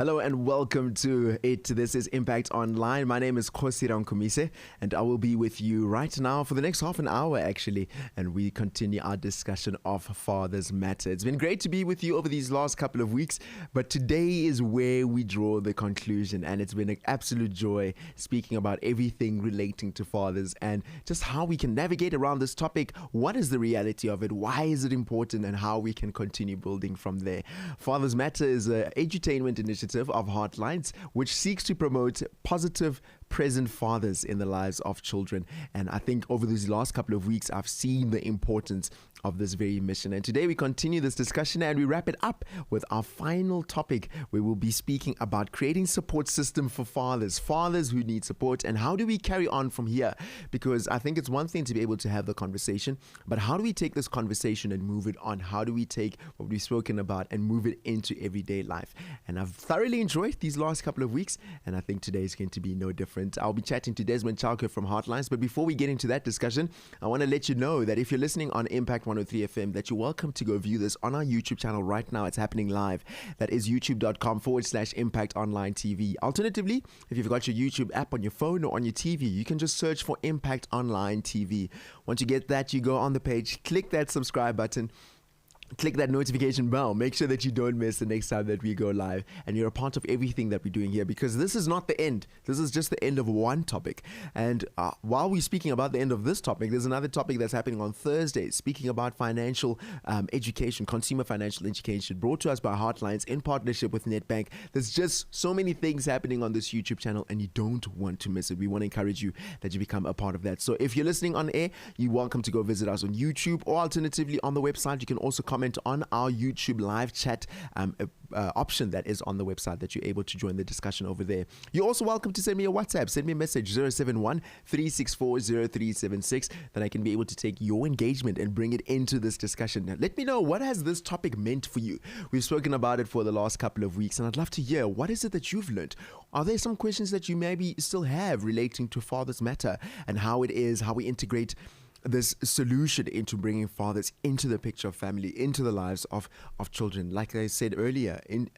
Hello and welcome to it. This is Impact Online. My name is Kgosi Rankhumise and I will be with you right now for the next half an hour actually, and we continue our discussion of Father's Matter. It's been great to be with you over these last couple of weeks, but today is where we draw the conclusion, and it's been an absolute joy speaking about everything relating to fathers and just how we can navigate around this topic. What is the reality of it? Why is it important? And how we can continue building from there. Father's Matter is an edutainment initiative of Heartlines, which seeks to promote positive present fathers in the lives of children. And I think over these last couple of weeks, I've seen the importance of this very mission. And today we continue this discussion and we wrap it up with our final topic, where we'll be speaking about creating support system for fathers who need support, and how do we carry on from here? Because I think it's one thing to be able to have the conversation, but how do we take this conversation and move it on? How do we take what we've spoken about and move it into everyday life? And I've thoroughly enjoyed these last couple of weeks, and I think today is going to be no different. I'll be chatting to Desmond Chauke from Heartlines, but before we get into that discussion, I want to let you know that if you're listening on Impact 103 FM, that you're welcome to go view this on our YouTube channel right now. It's happening live. That is youtube.com/Impact Online TV. Alternatively, if you've got your YouTube app on your phone or on your TV, you can just search for Impact Online TV. Once you get that, you go on the page, click that subscribe button, click that notification bell. Make sure that you don't miss the next time that we go live, and you're a part of everything that we're doing here, because this is not the end. This is just the end of one topic. And while we're speaking about the end of this topic, there's another topic that's happening on Thursday, speaking about financial education, consumer financial education, brought to us by Heartlines in partnership with Nedbank. There's just so many things happening on this YouTube channel, and you don't want to miss it. We want to encourage you that you become a part of that. So if you're listening on air, you're welcome to go visit us on YouTube, or alternatively on the website. You can also comment on our YouTube live chat option that is on the website, that you're able to join the discussion over there. You're also welcome to send me a WhatsApp. Send me a message, 071-364-0376, that I can be able to take your engagement and bring it into this discussion. Now, let me know, what has this topic meant for you? We've spoken about it for the last couple of weeks, and I'd love to hear, what is it that you've learned? Are there some questions that you maybe still have relating to Father's Matter and how it is, how we integrate this solution into bringing fathers into the picture of family, into the lives of children? Like I said earlier, in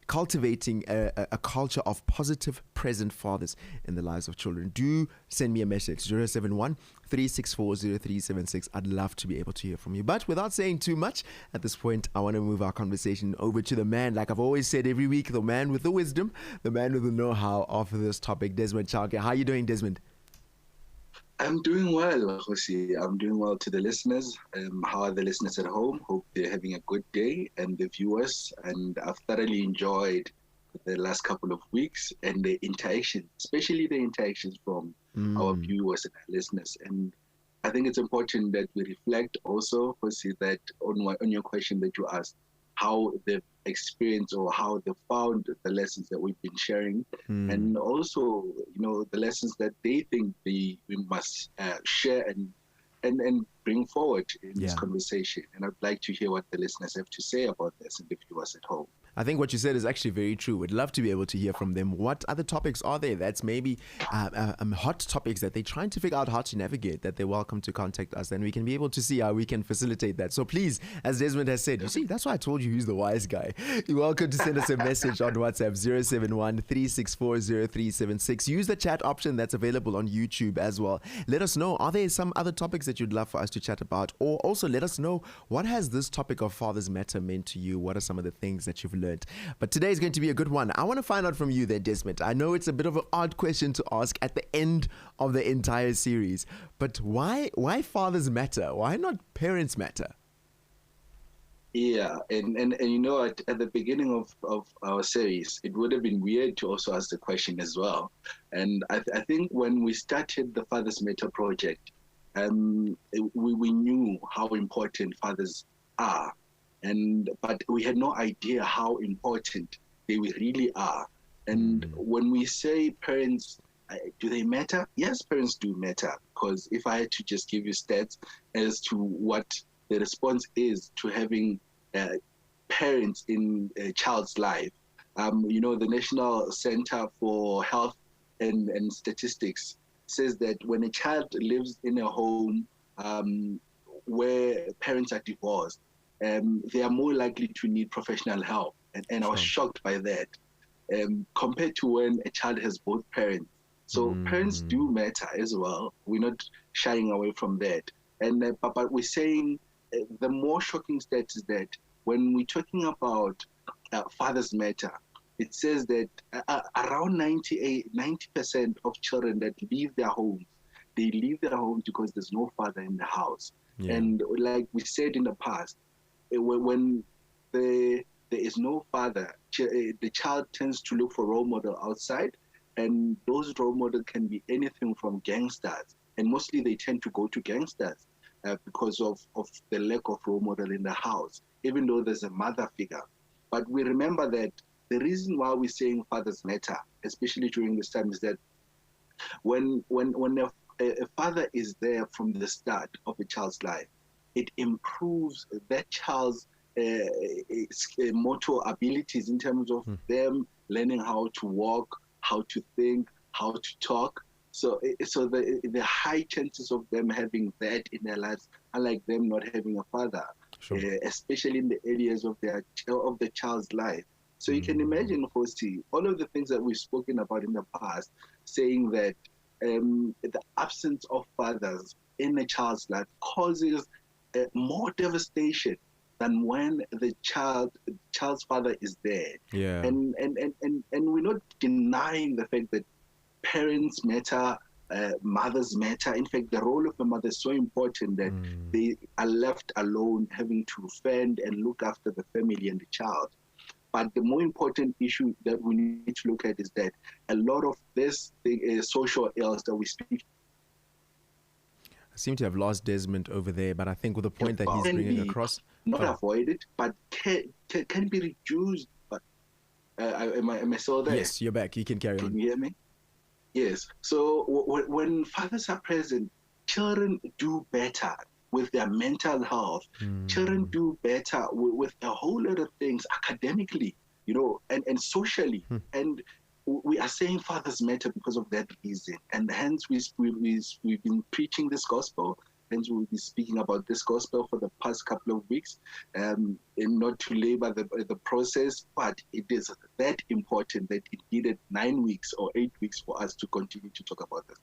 cultivating a culture of positive present fathers in the lives of children. Do send me a message, 071-364-0376. I'd love to be able to hear from you. But without saying too much, at this point, I want to move our conversation over to the man, like I've always said every week, the man with the wisdom, the man with the know-how of this topic, Desmond Chauke. How are you doing, Desmond? I'm doing well, Kgosi. I'm doing well. To the listeners. How are the listeners at home? Hope they're having a good day, and the viewers. And I've thoroughly enjoyed the last couple of weeks and the interaction, especially the interactions from our viewers and our listeners. And I think it's important that we reflect also, Kgosi, that on your question that you asked, how they've experienced or how they found the lessons that we've been sharing, and also, the lessons that they think we must share and bring forward in this conversation. And I'd like to hear what the listeners have to say about this and the viewers at home. I think what you said is actually very true. We'd love to be able to hear from them. What other topics are there that's maybe hot topics that they're trying to figure out how to navigate, that they're welcome to contact us, and we can be able to see how we can facilitate that. So please, as Desmond has said, you see, that's why I told you he's the wise guy. You're welcome to send us a message on WhatsApp, 071-364-0376. Use the chat option that's available on YouTube as well. Let us know, are there some other topics that you'd love for us to chat about? Or also let us know, what has this topic of Father's Matter meant to you? What are some of the things that you've learned? But today is going to be a good one. I want to find out from you there, Desmond. I know it's a bit of an odd question to ask at the end of the entire series, but why fathers matter? Why not parents matter? Yeah, and you know, at the beginning of our series, it would have been weird to also ask the question as well. And I think when we started the Fathers Matter project, we knew how important fathers are. But we had no idea how important they really are. And when we say parents, do they matter? Yes, parents do matter. Because if I had to just give you stats as to what the response is to having parents in a child's life, the National Center for Health and Statistics says that when a child lives in a home where parents are divorced, they are more likely to need professional help. And I was shocked by that. compared to when a child has both parents. So parents do matter as well. We're not shying away from that. And but we're saying the more shocking stat is that when we're talking about fathers matter, it says that around 90% of children that leave their homes, they leave their homes because there's no father in the house. Yeah. And like we said in the past, when there is no father, the child tends to look for role model outside, and those role models can be anything from gangsters, and mostly they tend to go to gangsters because of the lack of role model in the house, even though there's a mother figure. But we remember that the reason why we're saying fathers matter, especially during this time, is that when a father is there from the start of a child's life, it improves that child's motor abilities in terms of them learning how to walk, how to think, how to talk. So the high chances of them having that in their lives, unlike them not having a father, sure. Especially in the areas of the child's life. So you can imagine, Kgosi, all of the things that we've spoken about in the past, saying that the absence of fathers in a child's life causes more devastation than when the child's father is there. Yeah. And we're not denying the fact that parents matter, mothers matter. In fact, the role of a mother is so important that they are left alone having to fend and look after the family and the child. But the more important issue that we need to look at is that a lot of this social ills that we speak. I seem to have lost Desmond over there, but I think with the point that he's bringing across, not avoided, but can be reduced. But am I still there? Yes, you're back. You can carry on. Can you hear me? Yes. So when fathers are present, children do better with their mental health. Children do better with a whole lot of things academically, and socially. And we are saying fathers matter because of that reason. And hence we've been preaching this gospel. Hence we'll be speaking about this gospel for the past couple of weeks, and not to labor the process, but it is that important that it needed 9 weeks or 8 weeks for us to continue to talk about this.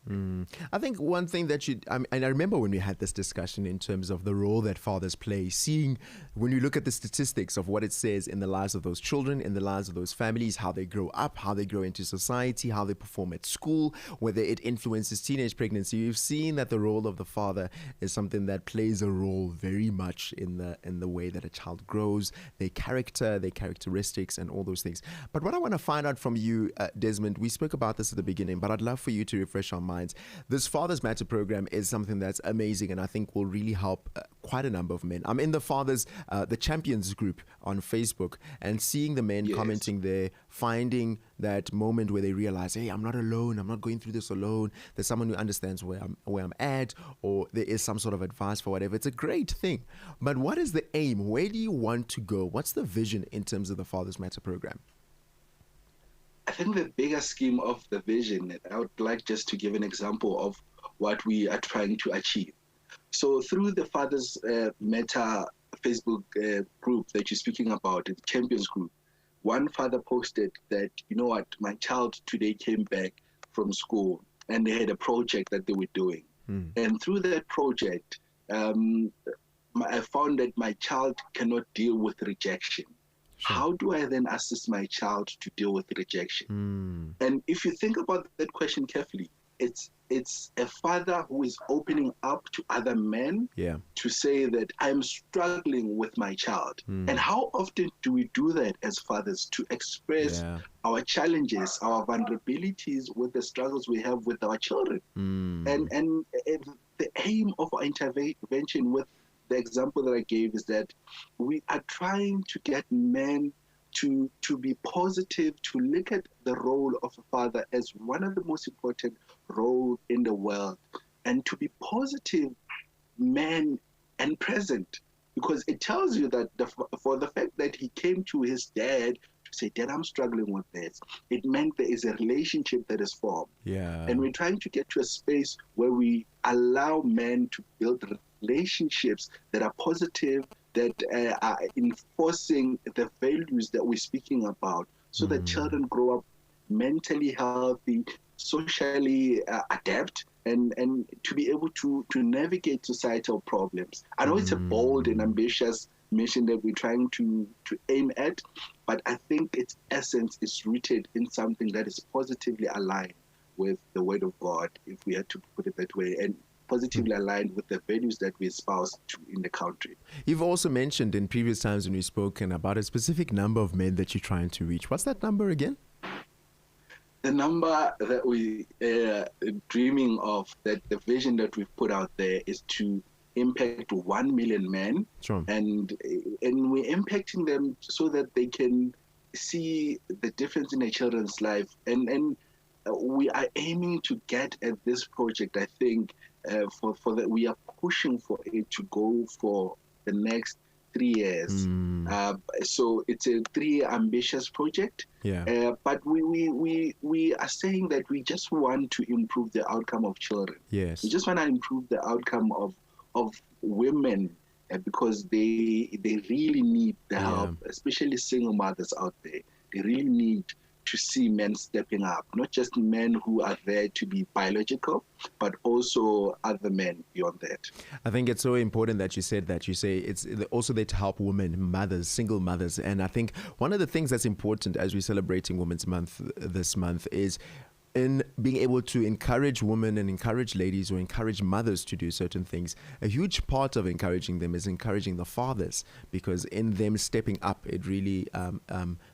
I think one thing that and I remember when we had this discussion in terms of the role that fathers play, seeing when you look at the statistics of what it says in the lives of those children, in the lives of those families, how they grow up, how they grow into society, how they perform at school, whether it influences teenage pregnancy, you've seen that the role of the father is something that plays a role very much in the way that a child grows, their character, their characteristics, and all those things. But what I want to find out from you, Desmond, we spoke about this at the beginning, but I'd love for you to refresh our minds. This Fathers Matter program is something that's amazing, and I think will really help quite a number of men. I'm in the Champions group on Facebook, and seeing the men commenting there, finding that moment where they realize, hey, I'm not alone, I'm not going through this alone, there's someone who understands where I'm at, or there is some sort of advice for whatever. It's a great thing. But what is the aim? Where do you want to go? What's the vision in terms of the Fathers Matter program? I think the bigger scheme of the vision, I would like just to give an example of what we are trying to achieve. So through the Fathers Matter Facebook group that you're speaking about, the Champions group, one father posted that, you know what, my child today came back from school and they had a project that they were doing. And through that project, I found that my child cannot deal with rejection. Sure. How do I then assist my child to deal with rejection? And if you think about that question carefully, it's a father who is opening up to other men to say that I'm struggling with my child. And how often do we do that as fathers, to express our challenges, our vulnerabilities with the struggles we have with our children? And the aim of our intervention with the example that I gave is that we are trying to get men to be positive, to look at the role of a father as one of the most important roles in the world, and to be positive men and present, because it tells you that for the fact that he came to his dad to say, Dad, I'm struggling with this, it meant there is a relationship that is formed. And we're trying to get to a space where we allow men to build relationships that are positive, that are enforcing the values that we're speaking about, so that children grow up mentally healthy, socially adept, and to be able to navigate societal problems. I know it's a bold and ambitious mission that we're trying to aim at, but I think its essence is rooted in something that is positively aligned with the Word of God, if we had to put it that way, and positively aligned with the values that we espouse in the country. You've also mentioned in previous times when we've spoken about a specific number of men that you're trying to reach. What's that number again? The number that we are dreaming of, that the vision that we've put out there, is to impact 1 million men. Sure. And we're impacting them so that they can see the difference in their children's life. And we are aiming to get at this project, I think, for that we are pushing for it to go for the next 3 years. So it's a 3-year ambitious project. Yeah. But we are saying that we just want to improve the outcome of children. Yes. We just want to improve the outcome of women, because they really need the help, especially single mothers out there. They really need to see men stepping up, not just men who are there to be biological, but also other men beyond that. I think it's so important that you said that. You say it's also there to help women, mothers, single mothers. And I think one of the things that's important as we're celebrating Women's Month this month is in being able to encourage women and encourage ladies or encourage mothers to do certain things. A huge part of encouraging them is encouraging the fathers, because in them stepping up, it really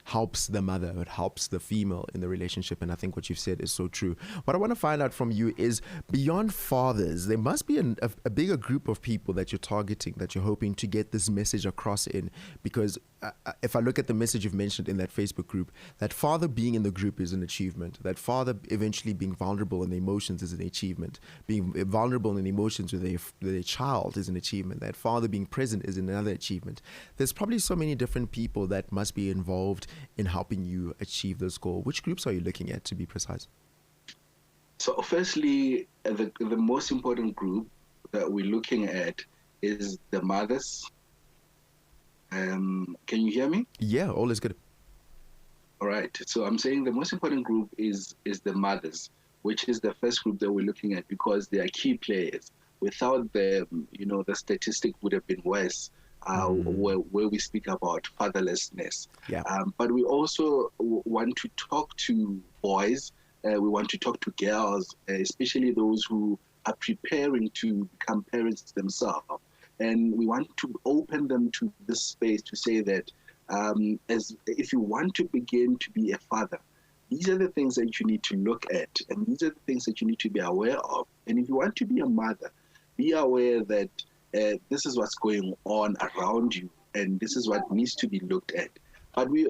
helps the mother, it helps the female in the relationship. And I think what you've said is so true. What I want to find out from you is, beyond fathers, there must be a bigger group of people that you're targeting, that you're hoping to get this message across in, because if I look at the message you've mentioned in that Facebook group, that father being in the group is an achievement, that father eventually being vulnerable in the emotions is an achievement, being vulnerable in emotions with a child is an achievement, that father being present is another achievement. There's probably so many different people that must be involved in helping you achieve this goal. Which groups are you looking at, to be precise? So firstly, the most important group that we're looking at is the mothers. Can you hear me? Yeah, all is good. All right. So I'm saying the most important group is the mothers, which is the first group that we're looking at, because they are key players. Without them, the statistic would have been worse, where we speak about fatherlessness. Yeah. But we also want to talk to boys. We want to talk to girls, especially those who are preparing to become parents themselves. And we want to open them to this space to say that as if you want to begin to be a father, these are the things that you need to look at, and these are the things that you need to be aware of. And if you want to be a mother, be aware that this is what's going on around you, and this is what needs to be looked at. But we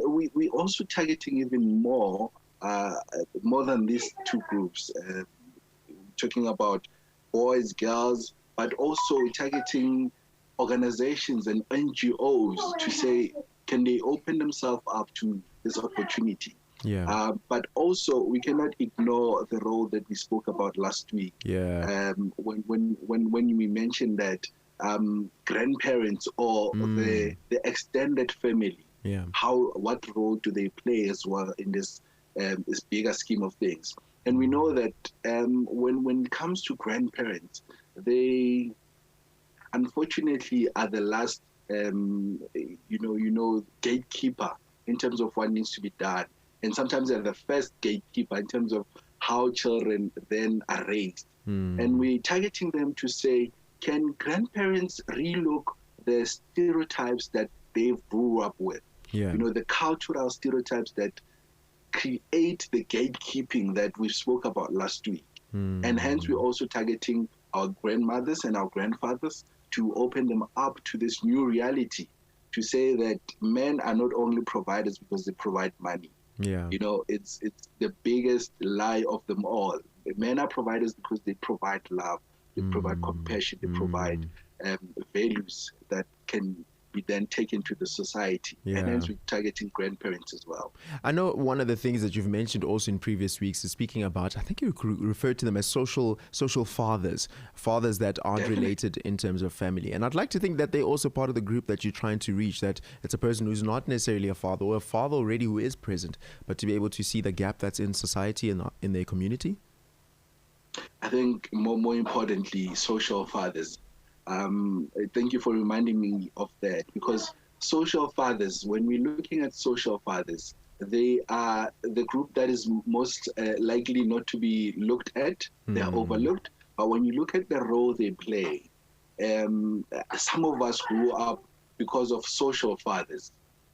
also targeting even more than these two groups, talking about boys, girls, but also targeting organizations and NGOs to say, can they open themselves up to this opportunity? Yeah. But also, we cannot ignore the role that we spoke about last week. Yeah. When we mentioned that grandparents or the extended family, yeah, what role do they play as well in this bigger scheme of things? And we know that when it comes to grandparents, they unfortunately are the last gatekeeper in terms of what needs to be done, and sometimes they're the first gatekeeper in terms of how children then are raised. And we're targeting them to say, can grandparents relook the stereotypes that they grew up with? Yeah. The cultural stereotypes that create the gatekeeping that we spoke about last week. And hence we're also targeting our grandmothers and our grandfathers to open them up to this new reality, to say that men are not only providers because they provide money. Yeah. It's the biggest lie of them all. Men are providers because they provide love, they provide compassion, they provide values that can be then taken to the society. And hence we're targeting grandparents as well. I know one of the things that you've mentioned also in previous weeks is speaking about, I think you referred to them as social fathers that aren't related in terms of family. And I'd like to think that they're also part of the group that you're trying to reach, that it's a person who's not necessarily a father or a father already who is present, but to be able to see the gap that's in society and in their community. I think more importantly, social fathers. Thank you for reminding me of that, because social fathers, when we're looking at social fathers, they are the group that is most likely not to be looked at. They are overlooked. But when you look at the role they play, some of us grew up because of social fathers.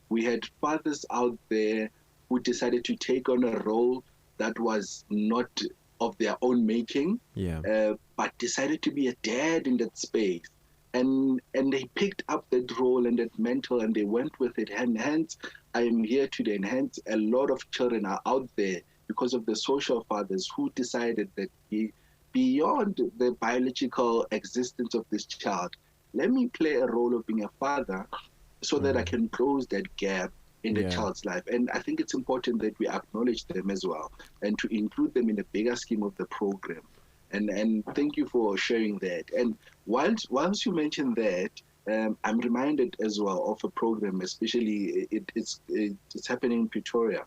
We had fathers out there who decided to take on a role that was not of their own making, but decided to be a dad in that space. And they picked up that role and that mantle and they went with it. And hence, I am here today. And hence, a lot of children are out there because of the social fathers who decided that beyond the biological existence of this child, let me play a role of being a father so that I can close that gap in the child's life. And I think it's important that we acknowledge them as well and to include them in the bigger scheme of the program. And thank you for sharing that. And whilst you mentioned that, I'm reminded as well of a program, especially it's happening in Pretoria.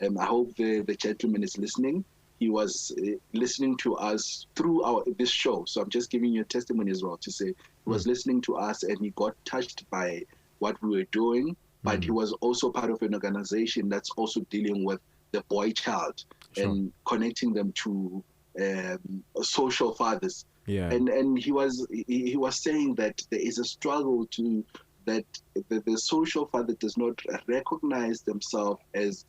I hope the gentleman is listening. He was listening to us through this show. So I'm just giving you a testimony as well to say he was listening to us and he got touched by what we were doing. But he was also part of an organization that's also dealing with the boy child and connecting them to social fathers. And he was saying that there is a struggle that the social father does not recognize themselves as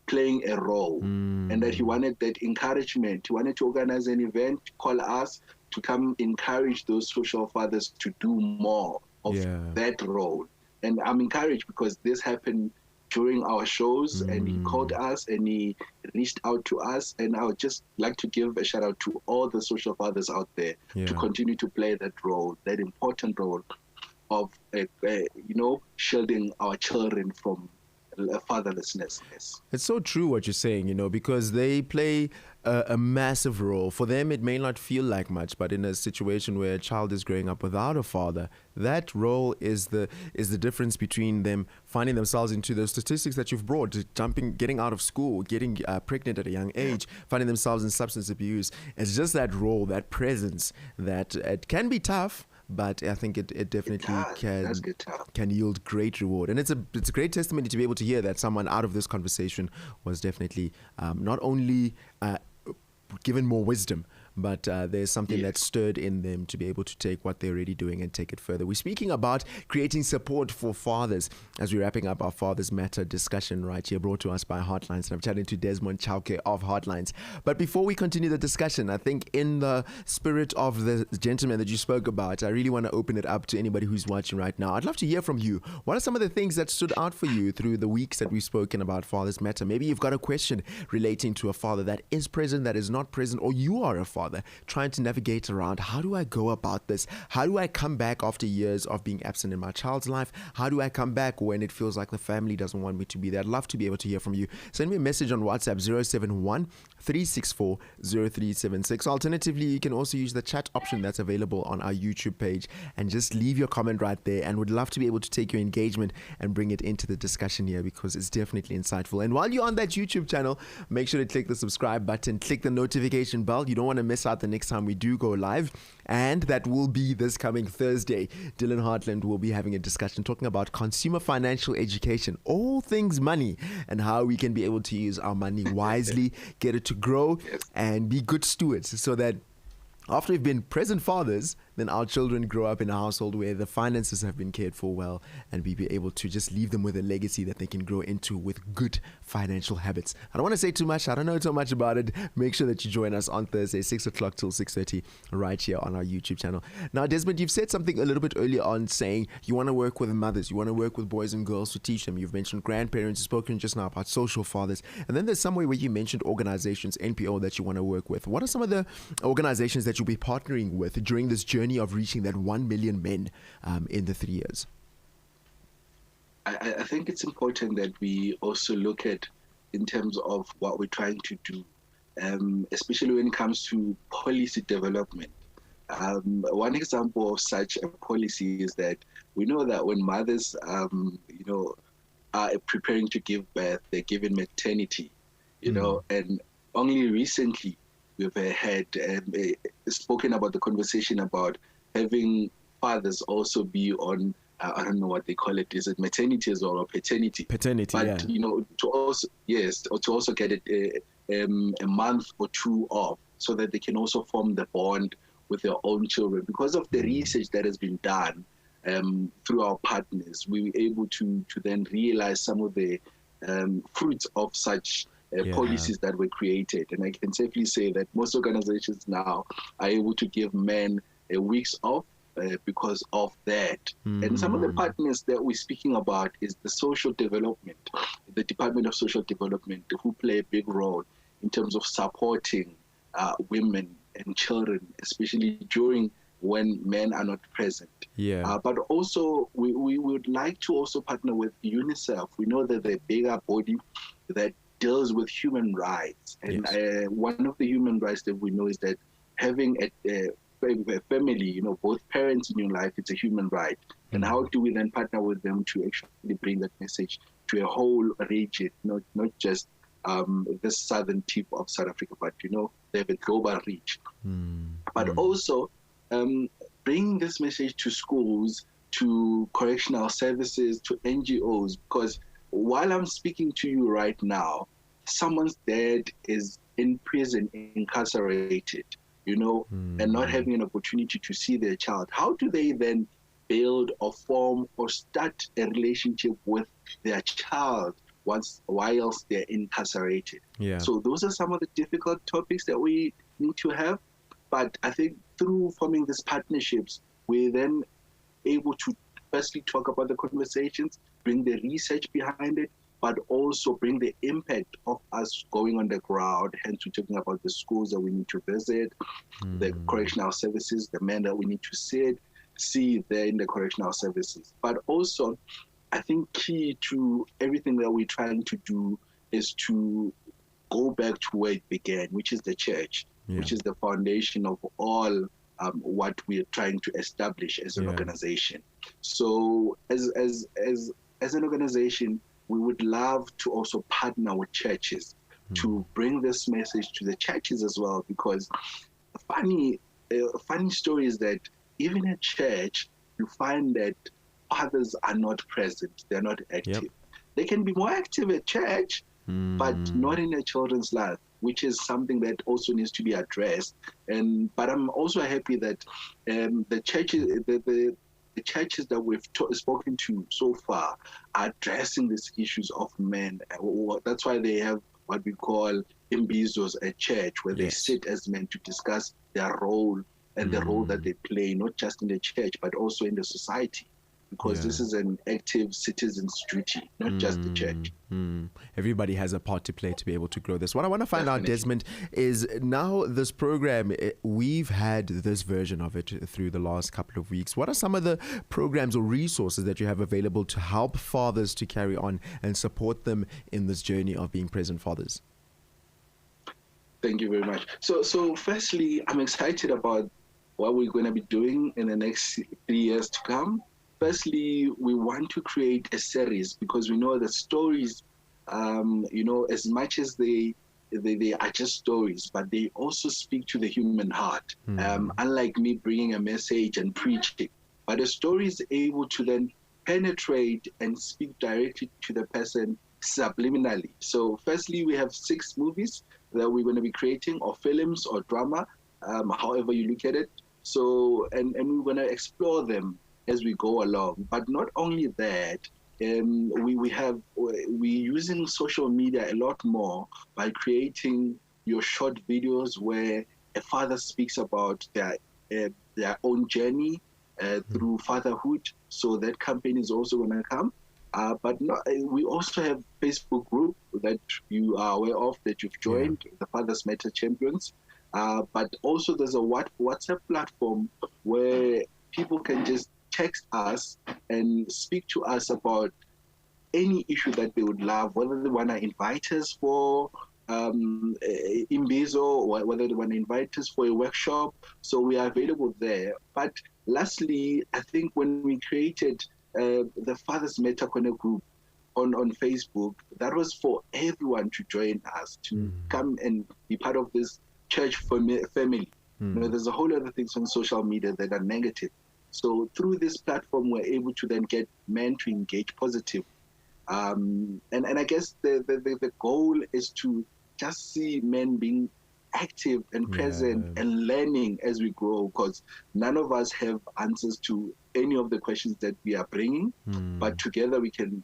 playing a role, and that he wanted that encouragement. He wanted to organize an event, call us to come encourage those social fathers to do more of that role. And I'm encouraged because this happened during our shows and he called us and he reached out to us. And I would just like to give a shout out to all the social fathers out there to continue to play that role, that important role of, shielding our children from fatherlessness. It's so true what you're saying, because they play a massive role. For them, it may not feel like much, but in a situation where a child is growing up without a father, that role is the difference between them finding themselves into those statistics that you've brought, getting out of school, getting pregnant at a young age, finding themselves in substance abuse. It's just that role, that presence, that it can be tough, but I think it definitely can yield great reward. And it's a great testimony to be able to hear that someone out of this conversation was definitely not only given more wisdom, but there's something that stirred in them to be able to take what they're already doing and take it further. We're speaking about creating support for fathers as we're wrapping up our Fathers Matter discussion right here, brought to us by Heartlines. And I'm chatting to Desmond Chauke of Heartlines. But before we continue the discussion, I think in the spirit of the gentleman that you spoke about, I really want to open it up to anybody who's watching right now. I'd love to hear from you. What are some of the things that stood out for you through the weeks that we've spoken about Fathers Matter? Maybe you've got a question relating to a father that is present, that is not present, or you are a father trying to navigate around, how do I go about this? How do I come back after years of being absent in my child's life? How do I come back when it feels like the family doesn't want me to be there? I'd love to be able to hear from you. Send me a message on WhatsApp 071 364 0376. Alternatively, you can also use the chat option that's available on our YouTube page and just leave your comment right there, and would love to be able to take your engagement and bring it into the discussion here, because it's definitely insightful. And while you're on that YouTube channel, make sure to click the subscribe button, click the notification bell. You don't want to miss out the next time we do go live, and that will be this coming Thursday. Dylan Hartland will be having a discussion talking about consumer financial education, all things money, and how we can be able to use our money wisely, get it to grow, and be good stewards, so that after we've been present fathers, then our children grow up in a household where the finances have been cared for well, and we be able to just leave them with a legacy that they can grow into with good financial habits. I don't want to say too much. I don't know too much about it. Make sure that you join us on Thursday, 6 o'clock till 6:30, right here on our YouTube channel. Now, Desmond, you've said something a little bit earlier on, saying you want to work with mothers, you want to work with boys and girls to teach them. You've mentioned grandparents, you've spoken just now about social fathers, and then there's somewhere where you mentioned organizations, NPO, that you want to work with. What are some of the organizations that you'll be partnering with during this journey of reaching that 1 million men in the 3 years? I think it's important that we also look at in terms of what we're trying to do, especially when it comes to policy development. One example of such a policy is that we know that when mothers, are preparing to give birth, they're given maternity, and only recently we've had spoken about the conversation about having fathers also be on, I don't know what they call it. Is it maternity as well or paternity? Paternity, but yeah. to also, yes, or to also get it a month or two off, so that they can also form the bond with their own children. Because of the research that has been done through our partners, we were able to then realize some of the fruits of such policies that were created. And I can safely say that most organizations now are able to give men weeks off because of that. And some of the partners that we're speaking about is the social development, the Department of Social Development, who play a big role in terms of supporting women and children, especially during when men are not present. But also, we would like to also partner with UNICEF. We know that the bigger body that deals with human rights. And one of the human rights that we know is that having a family, both parents in your life, it's a human right. And how do we then partner with them to actually bring that message to a whole region, not just the southern tip of South Africa, but they have a global reach. But also bring this message to schools, to correctional services, to NGOs, because while I'm speaking to you right now, someone's dad is in prison, incarcerated, and not having an opportunity to see their child. How do they then build or form or start a relationship with their child whilst they're incarcerated? So those are some of the difficult topics that we need to have. But I think through forming these partnerships, we're then able to firstly talk about the conversations, bring the research behind it, but also bring the impact of us going on the ground. Hence, we're talking about the schools that we need to visit, the correctional services, the men that we need to see there in the correctional services. But also, I think key to everything that we're trying to do is to go back to where it began, which is the church, which is the foundation of all what we're trying to establish as an organization. So as an organization, we would love to also partner with churches to bring this message to the churches as well, because funny story is that even at church, you find that fathers are not present, they're not active. They can be more active at church, but not in their children's life, which is something that also needs to be addressed. But I'm also happy that the churches that we've spoken to so far are addressing these issues of men. That's why they have what we call imbizos at church, where they sit as men to discuss their role and the role that they play, not just in the church, but also in the society. Because this is an active citizen's duty, not just the church. Everybody has a part to play to be able to grow this. What I want to find out, Desmond, is now this program, we've had this version of it through the last couple of weeks. What are some of the programs or resources that you have available to help fathers to carry on and support them in this journey of being present fathers? Thank you very much. So firstly, I'm excited about what we're going to be doing in the next 3 years to come. Firstly, we want to create a series because we know that stories, as much as they are just stories, but they also speak to the human heart. Unlike me bringing a message and preaching, but a story is able to then penetrate and speak directly to the person subliminally. So firstly, we have 6 movies that we're going to be creating, or films or drama, however you look at it. So, and we're going to explore them as we go along. But not only that, we're using social media a lot more by creating your short videos where a father speaks about their own journey through fatherhood. So that campaign is also going to come. But we also have Facebook group that you are aware of, that you've joined, the Fathers Matter Champions. But also there's a WhatsApp platform where people can just text us and speak to us about any issue that they would love, whether they want to invite us for Imbizo, or whether they want to invite us for a workshop. So we are available there. But lastly, I think when we created the Fathers Matter Connect group on Facebook, that was for everyone to join us, to come and be part of this church family. There's a whole lot of things on social media that are negative. So through this platform, we're able to then get men to engage positive. And I guess the goal is to just see men being active and present and learning as we grow, because none of us have answers to any of the questions that we are bringing, but together we can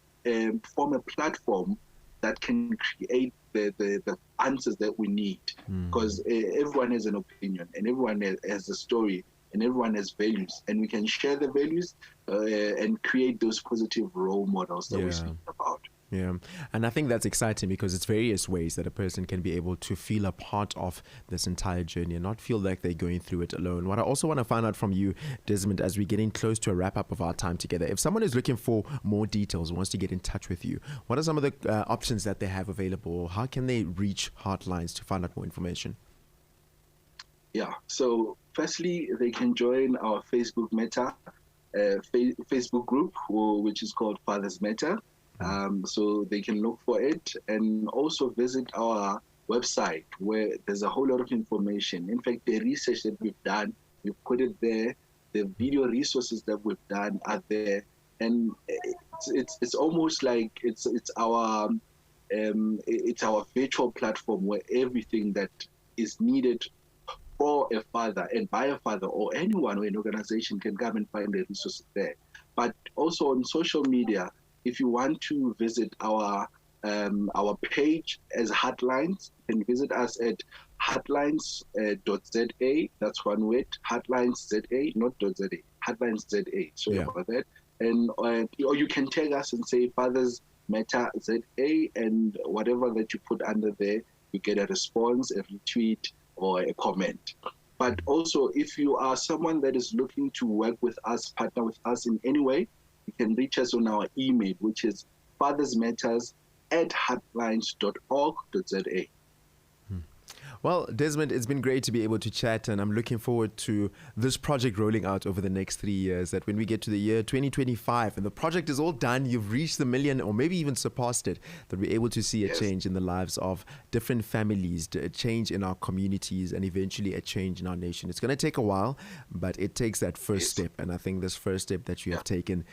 form a platform that can create the answers that we need, because everyone has an opinion and everyone has a story and everyone has values, and we can share the values and create those positive role models that we're speaking about. Yeah, and I think that's exciting because it's various ways that a person can be able to feel a part of this entire journey and not feel like they're going through it alone. What I also want to find out from you, Desmond, as we're getting close to a wrap-up of our time together, if someone is looking for more details, wants to get in touch with you, what are some of the options that they have available? How can they reach Heartlines to find out more information? Yeah, so firstly, they can join our Facebook Meta Facebook group, which is called Fathers Matter. So they can look for it, and also visit our website where there's a whole lot of information. In fact, the research that we've done, we've put it there. The video resources that we've done are there, and it's almost like it's our virtual platform where everything that is needed for a father and by a father or anyone or an organization can come and find the resources there. But also on social media, if you want to visit our page as Heartlines, you can visit us at heartlines.za. That's one word, Heartlines.za, not .za, Heartlines.za. Sorry about that. And or you can tag us and say Fathers Matter ZA, and whatever that you put under there, you get a response, a retweet, or a comment. But also, if you are someone that is looking to work with us, partner with us in any way, you can reach us on our email, which is fathersmatters@heartlines.org.za. Well, Desmond, it's been great to be able to chat, and I'm looking forward to this project rolling out over the next 3 years, that when we get to the year 2025 and the project is all done, you've reached the million or maybe even surpassed it, that we're able to see a change in the lives of different families, a change in our communities, and eventually a change in our nation. It's going to take a while, but it takes that first step, and I think this first step that you have taken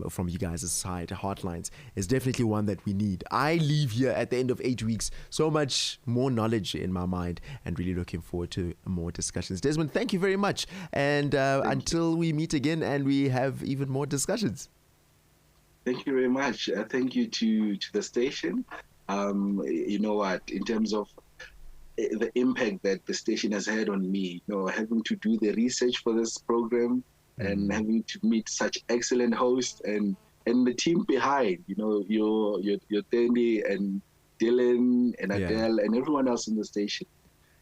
from you guys' side, Heartlines, is definitely one that we need. I leave here at the end of 8 weeks so much more knowledge in my mind, and really looking forward to more discussions. Desmond, thank you very much, and until we meet again and we have even more discussions. Thank you very much. Thank you to the station. You know what, in terms of the impact that the station has had on me, having to do the research for this program and having to meet such excellent hosts and the team behind, your Tendi and Dylan and Adele and everyone else in the station.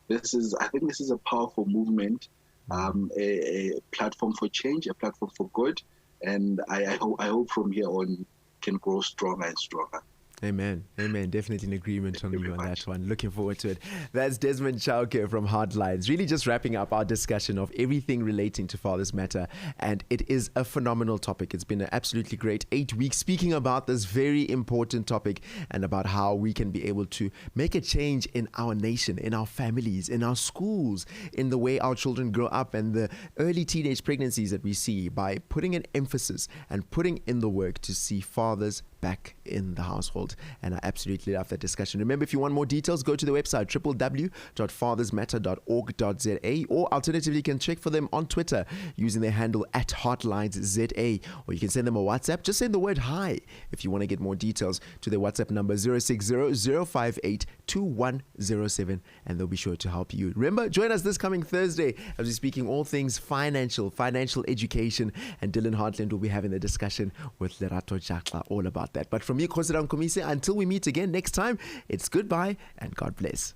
I think this is a powerful movement, a platform for change, a platform for good, and I hope from here on can grow stronger and stronger. Amen. Amen. Definitely in agreement on you on that one. Looking forward to it. That's Desmond Chauke from Heartlines. Really just wrapping up our discussion of everything relating to Fathers Matter. And it is a phenomenal topic. It's been an absolutely great 8 weeks speaking about this very important topic and about how we can be able to make a change in our nation, in our families, in our schools, in the way our children grow up and the early teenage pregnancies that we see by putting an emphasis and putting in the work to see fathers back in the household. And I absolutely love that discussion. Remember, if you want more details, go to the website www.fathersmatter.org.za, or alternatively you can check for them on Twitter using their handle @HeartlinesZA, or you can send them a WhatsApp. Just send the word hi if you want to get more details to their WhatsApp number 060-058-2107, and they'll be sure to help you. Remember, join us this coming Thursday as we're speaking all things financial education, and Dylan Hartland will be having the discussion with Lerato Jakla all about that. But from me, Kgosi Rankhumise, until we meet again next time, it's goodbye and God bless.